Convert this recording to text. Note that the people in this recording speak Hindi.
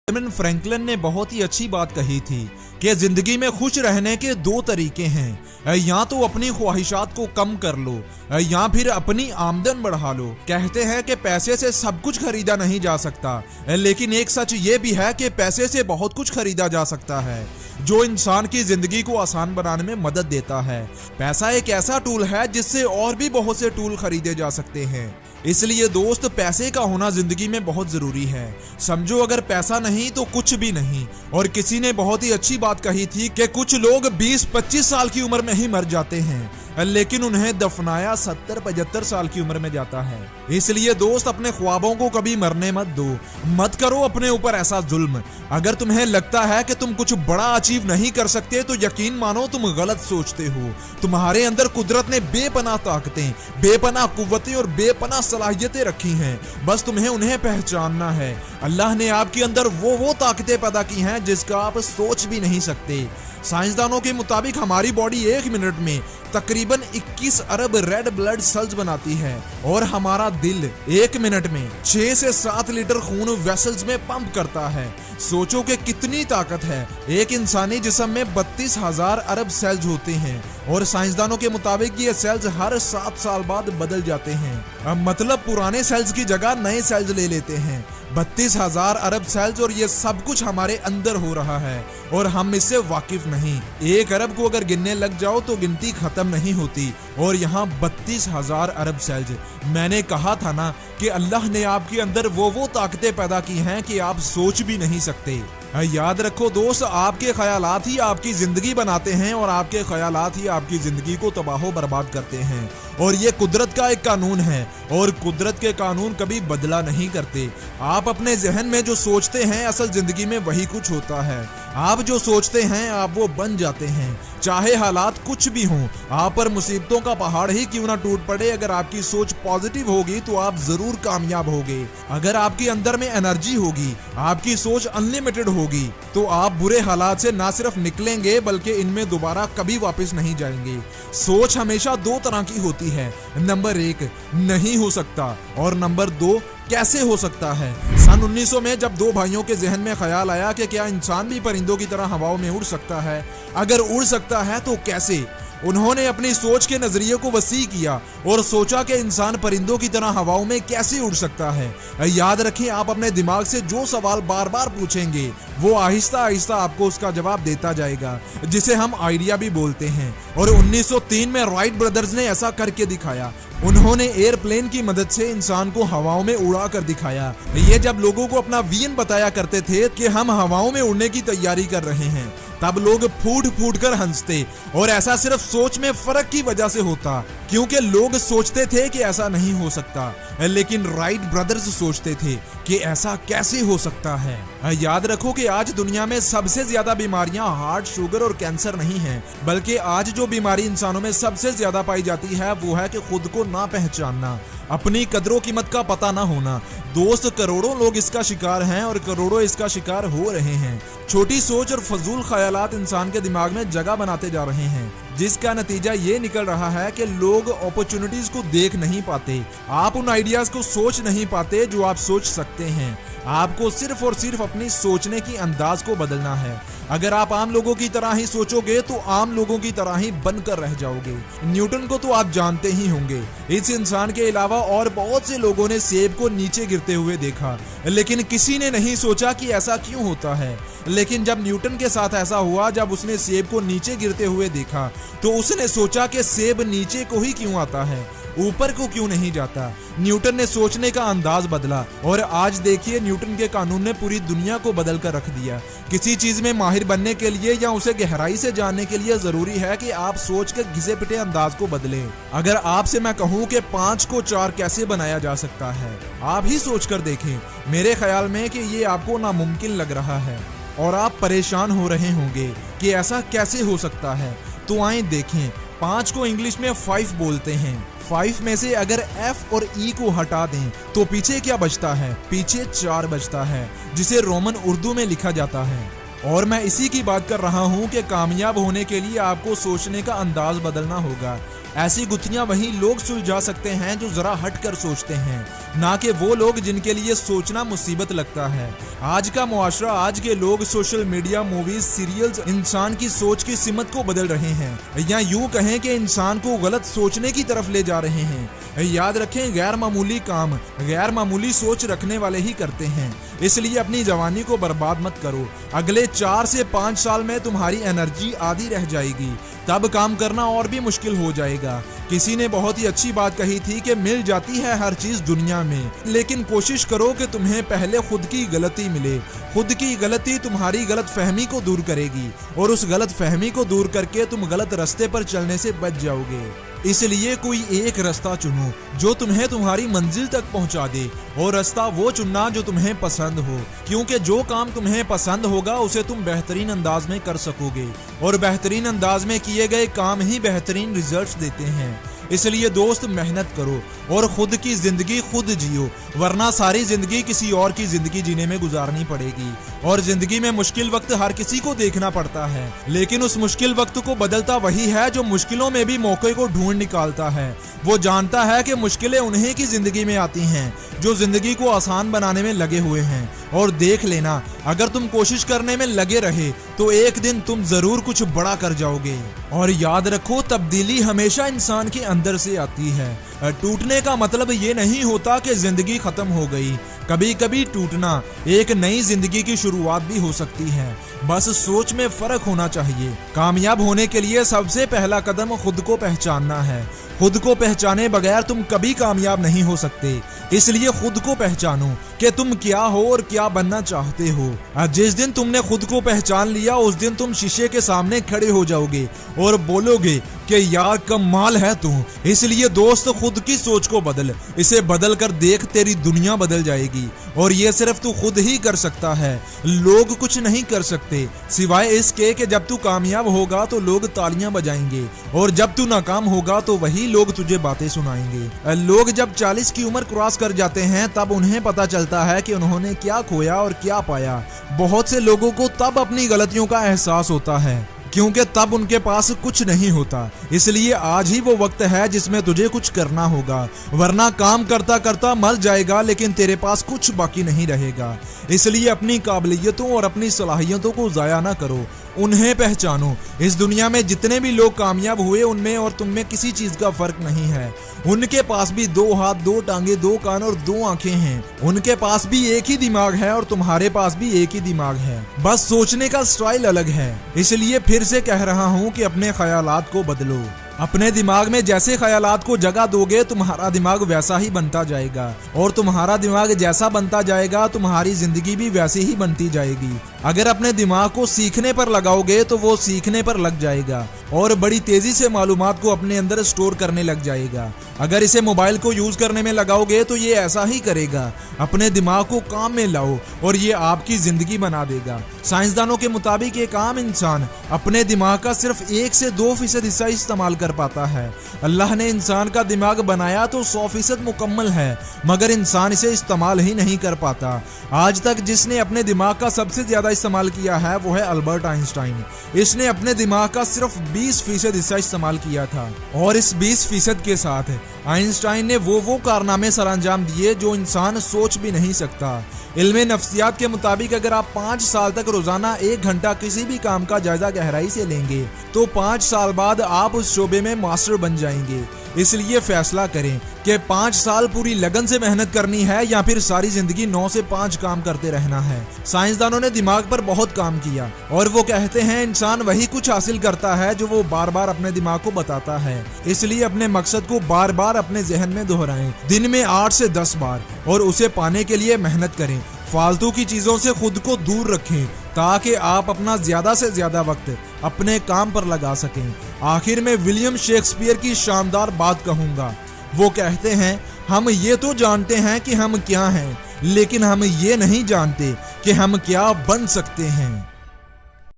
बेंजामिन फ्रैंकलिन ने बहुत ही अच्छी बात कही थी कि जिंदगी में खुश रहने के दो तरीके हैं, या तो अपनी ख्वाहिशात को कम कर लो या फिर अपनी आमदन बढ़ा लो। कहते हैं कि पैसे से सब कुछ खरीदा नहीं जा सकता, लेकिन एक सच ये भी है कि पैसे से बहुत कुछ खरीदा जा सकता है जो इंसान की जिंदगी को आसान बनाने में मदद देता है। पैसा एक ऐसा टूल है जिससे और भी बहुत से टूल खरीदे जा सकते हैं। इसलिए दोस्त, पैसे का होना जिंदगी में बहुत जरूरी है। समझो, अगर पैसा नहीं तो कुछ भी नहीं। और किसी ने बहुत ही अच्छी बात कही थी कि कुछ लोग 20-25 साल की उम्र में ही मर जाते हैं, लेकिन उन्हें दफनाया 70-75 साल की उम्र में जाता है। इसलिए दोस्त, अपने ख्वाबों को कभी मरने मत दो। मत करो अपने ऊपर ऐसा जुल्म। अगर तुम्हें लगता है कि तुम कुछ बड़ा अचीव नहीं कर सकते तो यकीन मानो तुम गलत सोचते हो। तुम्हारे अंदर कुदरत ने बेपनाह ताकतें, बेपनाह कुव्वतें और बेपनाह सलाहियतें रखी हैं, बस तुम्हें उन्हें पहचानना है। अल्लाह ने आपके अंदर वो ताकतें पैदा की हैं जिसका आप सोच भी नहीं सकते। साइंसदानों के मुताबिक हमारी बॉडी 1 मिनट में तकरीबन 21 अरब रेड ब्लड सेल्स बनाती है और हमारा दिल 1 मिनट में 6 से 7 लीटर खून वेसल्स में पंप करता है। सोचो कि कितनी ताकत है। एक इंसानी जिस्म में 32,000 अरब सेल्स होते हैं और साइंसदानों के मुताबिक ये सेल्स हर 7 साल बाद बदल जाते हैं। मतलब पुराने सेल्स की जगह नए सेल्स ले लेते हैं। 32,000 अरब सेल्स, और ये सब कुछ हमारे अंदर हो रहा है और हम इससे वाकिफ नहीं। 1 अरब को अगर गिनने लग जाओ तो गिनती खत्म नहीं होती, और यहाँ 32,000 अरब सेल्स। मैंने कहा था ना कि अल्लाह ने आपके अंदर वो ताकतें पैदा की हैं कि आप सोच भी नहीं सकते। याद रखो दोस्त, आपके ख्यालात ही आपकी जिंदगी बनाते हैं और आपके ख्यालात ही आपकी जिंदगी को तबाह बर्बाद करते हैं। और ये कुदरत का एक कानून है और कुदरत के कानून कभी बदला नहीं करते। आप अपने जहन में जो सोचते हैं असल जिंदगी में वही कुछ होता है। आप जो सोचते हैं आप वो बन जाते हैं, चाहे हालात कुछ भी हों। आप पर मुसीबतों का पहाड़ ही क्यों ना टूट पड़े, अगर आपकी सोच पॉजिटिव होगी तो आप जरूर कामयाब होगे। अगर आपके अंदर में एनर्जी होगी, आपकी सोच अनलिमिटेड होगी, तो आप बुरे हालात से ना सिर्फ निकलेंगे बल्कि इनमें दोबारा कभी वापस नहीं जाएंगे। सोच हमेशा 2 तरह की होती है। नंबर 1, नहीं हो सकता, और नंबर 2, कैसे हो सकता है। सन 1900 में जब 2 भाइयों के जहन में ख्याल आया कि क्या इंसान भी परिंदों की तरह हवाओं में उड़ सकता है, अगर उड़ सकता है तो कैसे, उन्होंने अपनी सोच के नजरिए को वसी किया और सोचा कि इंसान परिंदों की तरह हवाओं में कैसे उड़ सकता है। याद रखें, आप अपने दिमाग से जो सवाल बार बार पूछेंगे वो आहिस्ता आहिस्ता आपको उसका जवाब देता जाएगा, जिसे हम आइडिया भी बोलते हैं। और 1903 में राइट ब्रदर्स ने ऐसा करके दिखाया। उन्होंने एयरप्लेन की मदद से इंसान को हवाओं में उड़ा कर दिखाया। ये जब लोगों को अपना विजन बताया करते थे कि हम हवाओं में उड़ने की तैयारी कर रहे हैं, तब लोग फूट फूट कर हंसते, और ऐसा सिर्फ सोच में फर्क की वजह से होता, क्योंकि लोग सोचते थे कि ऐसा नहीं हो सकता, लेकिन राइट ब्रदर्स सोचते थे कि ऐसा कैसे हो सकता है। याद रखो कि आज दुनिया में सबसे ज्यादा बीमारियां हार्ट, शुगर और कैंसर नहीं हैं, बल्कि आज जो बीमारी इंसानों में सबसे ज्यादा पाई जाती है वो है कि खुद को ना पहचानना, अपनी कदरों कीमत का पता ना होना। दोस्त, करोड़ों लोग इसका शिकार हैं और करोड़ों इसका शिकार हो रहे हैं। छोटी सोच और फजूल ख्यालात इंसान के दिमाग में जगह बनाते जा रहे हैं, जिसका नतीजा ये निकल रहा है कि लोग अपॉर्चुनिटीज को देख नहीं पाते। आप उन आइडियाज को सोच नहीं पाते जो आप सोच सकते हैं। आपको सिर्फ और सिर्फ अपनी सोचने की अंदाज को बदलना है। अगर आप आम लोगों की तरह ही सोचोगे तो आम लोगों की तरह ही बनकर रह जाओगे। न्यूटन को तो आप जानते ही होंगे। इस इंसान के अलावा और बहुत से लोगों ने सेब को नीचे गिरते हुए देखा, लेकिन किसी ने नहीं सोचा कि ऐसा क्यों होता है। लेकिन जब न्यूटन के साथ ऐसा हुआ, जब उसने सेब को नीचे गिरते हुए देखा, तो उसने सोचा कि सेब नीचे को ही क्यों आता है, ऊपर को क्यों नहीं जाता। न्यूटन ने सोचने का अंदाज बदला और आज देखिए, न्यूटन के कानून ने पूरी दुनिया को बदल कर रख दिया। किसी चीज में माहिर बनने के लिए या उसे गहराई से जानने के लिए जरूरी है कि आप सोच के घिसे पिटे अंदाज को बदलें। अगर आपसे मैं कहूं कि 5 को 4 कैसे बनाया जा सकता है, आप ही सोच कर देखें। मेरे ख्याल में कि ये आपको नामुमकिन लग रहा है और आप परेशान हो रहे होंगे कि ऐसा कैसे हो सकता है। तो आए देखें, 5 को इंग्लिश में 5 बोलते हैं। 5 में से अगर F और E को हटा दें तो पीछे क्या बचता है? पीछे 4 बचता है, जिसे रोमन उर्दू में लिखा जाता है। और मैं इसी की बात कर रहा हूं कि कामयाब होने के लिए आपको सोचने का अंदाज बदलना होगा। ऐसी गुत्थियां वही लोग सुलझा सकते हैं जो जरा हटकर सोचते हैं, ना कि वो लोग जिनके लिए सोचना मुसीबत लगता है। आज का मुआशरा, आज के लोग सोशल मीडिया, मूवीज, सीरियल्स इंसान की सोच की सिमत को बदल रहे हैं, या यूं कहें कि इंसान को गलत सोचने की तरफ ले जा रहे हैं। याद रखें, गैर मामूली काम गैर मामूली सोच रखने वाले ही करते हैं। इसलिए अपनी जवानी को बर्बाद मत करो। अगले 4 से 5 साल में तुम्हारी एनर्जी आधी रह जाएगी, तब काम करना और भी मुश्किल हो जाएगा। किसी ने बहुत ही अच्छी बात कही थी कि मिल जाती है हर चीज दुनिया में, लेकिन कोशिश करो कि तुम्हें पहले खुद की गलती मिले। खुद की गलती तुम्हारी गलत फहमी को दूर करेगी, और उस गलत फहमी को दूर करके तुम गलत रास्ते पर चलने से बच जाओगे। इसलिए कोई एक रास्ता चुनो जो तुम्हें तुम्हारी मंजिल तक पहुंचा दे, और रास्ता वो चुनना जो तुम्हें पसंद हो, क्योंकि जो काम तुम्हें पसंद होगा उसे तुम बेहतरीन अंदाज में कर सकोगे, और बेहतरीन अंदाज में किए गए काम ही बेहतरीन रिजल्ट्स देते हैं। इसलिए दोस्त, मेहनत करो और खुद की जिंदगी खुद जियो, वरना सारी जिंदगी किसी और की जिंदगी जीने में गुजारनी पड़ेगी। और जिंदगी में मुश्किल वक्त हर किसी को देखना पड़ता है, लेकिन उस मुश्किल वक्त को बदलता वही है जो मुश्किलों में भी मौके को ढूंढ निकालता है। वो जानता है कि मुश्किलें उन्हीं की जिंदगी में आती हैं जो जिंदगी को आसान बनाने में लगे हुए हैं। और देख लेना, अगर तुम कोशिश करने में लगे रहे तो एक दिन तुम जरूर कुछ बड़ा कर जाओगे। और याद रखो, तब्दीली हमेशा इंसान के अंदर से आती है। टूटने का मतलब ये नहीं होता कि जिंदगी खत्म हो गई। कभी कभी टूटना एक नई जिंदगी की शुरुआत भी हो सकती है। बस सोच में फर्क होना चाहिए। कामयाब होने के लिए सबसे पहला कदम खुद को पहचानना है। खुद को पहचाने बगैर तुम कभी कामयाब नहीं हो सकते। इसलिए खुद को पहचानो कि तुम क्या हो और क्या बनना चाहते हो। जिस दिन तुमने खुद को पहचान लिया, उस दिन तुम शीशे के सामने खड़े हो जाओगे और बोलोगे कि यार कमाल है तू। इसलिए दोस्त, खुद की सोच को बदल। इसे बदल कर देख, तेरी दुनिया बदल जाएगी। और ये सिर्फ तू खुद ही कर सकता है, लोग कुछ नहीं कर सकते, सिवाय इसके कि जब तू कामयाब होगा तो लोग तालियां बजाएंगे, और जब तू नाकाम होगा तो वही लोग तुझे बातें सुनाएंगे। लोग जब 40 की उम्र क्रॉस कर जाते हैं तब उन्हें पता चलता है कि उन्होंने क्या खोया और क्या पाया। बहुत से लोगों को तब अपनी गलतियों का एहसास होता है, क्योंकि तब उनके पास कुछ नहीं होता। इसलिए आज ही वो वक्त है जिसमें तुझे कुछ करना होगा, वरना काम करता करता मर जाएगा लेकिन तेरे पास कुछ बाकी नहीं रहेगा। इसलिए अपनी काबिलियतों और अपनी सलाहियतों को जाया ना करो, उन्हें पहचानो। इस दुनिया में जितने भी लोग कामयाब हुए, उनमें और तुम में किसी चीज का फर्क नहीं है। उनके पास भी 2 हाथ, 2 टांगे, 2 कान और 2 आंखें हैं। उनके पास भी एक ही दिमाग है और तुम्हारे पास भी एक ही दिमाग है, बस सोचने का स्टाइल अलग है। इसलिए फिर से कह रहा हूँ कि अपने ख्यालात को बदलो। अपने दिमाग में जैसे ख्यालात को जगह दोगे, तुम्हारा दिमाग वैसा ही बनता जाएगा, और तुम्हारा दिमाग जैसा बनता जाएगा, तुम्हारी जिंदगी भी वैसी ही बनती जाएगी। अगर अपने दिमाग को सीखने पर लगाओगे तो वो सीखने पर लग जाएगा और बड़ी तेजी से मालूमात को अपने अंदर स्टोर करने लग जाएगा। अगर इसे मोबाइल को यूज करने में लगाओगे तो ये ऐसा ही करेगा। अपने दिमाग को काम में लाओ और ये आपकी जिंदगी बना देगा। साइंसदानों के मुताबिक एक आम इंसान अपने दिमाग का सिर्फ 1 से 2% हिस्सा इस्तेमाल कर पाता है। अल्लाह ने इंसान का दिमाग बनाया तो 100% मुकम्मल है, मगर इंसान इसे इस्तेमाल ही नहीं कर पाता। आज तक जिसने अपने दिमाग का सबसे ज्यादा इस्तेमाल किया है वो है अल्बर्ट आइंस्टाइन। इसने अपने दिमाग का सिर्फ 20% हिस्सा इस्तेमाल किया था, और इस 20% के साथ आइंस्टाइन ने वो कारनामे सरअंजाम दिए जो इंसान सोच भी नहीं सकता। इल्मे नफ्सियात के मुताबिक अगर आप 5 साल तक रोजाना 1 घंटा किसी भी काम का जायजा गहराई से लेंगे तो 5 साल बाद आप उस शोबे में मास्टर बन जाएंगे। इसलिए फैसला करें कि 5 साल पूरी लगन से मेहनत करनी है या फिर सारी जिंदगी 9 से 5 काम करते रहना है। साइंसदानों ने दिमाग पर बहुत काम किया और वो कहते हैं इंसान वही कुछ हासिल करता है जो वो बार बार अपने दिमाग को बताता है। इसलिए अपने मकसद को बार बार अपने जहन में दोहराएं, दिन में 8 से 10 बार, और उसे पाने के लिए मेहनत करें। फालतू की चीजों से खुद को दूर रखें ताकि आप अपना ज्यादा से ज्यादा वक्त अपने काम पर लगा सकें। आखिर में विलियम शेक्सपियर की शानदार बात कहूंगा। वो कहते हैं, हम ये तो जानते हैं कि हम क्या हैं, लेकिन हम ये नहीं जानते कि हम क्या बन सकते हैं।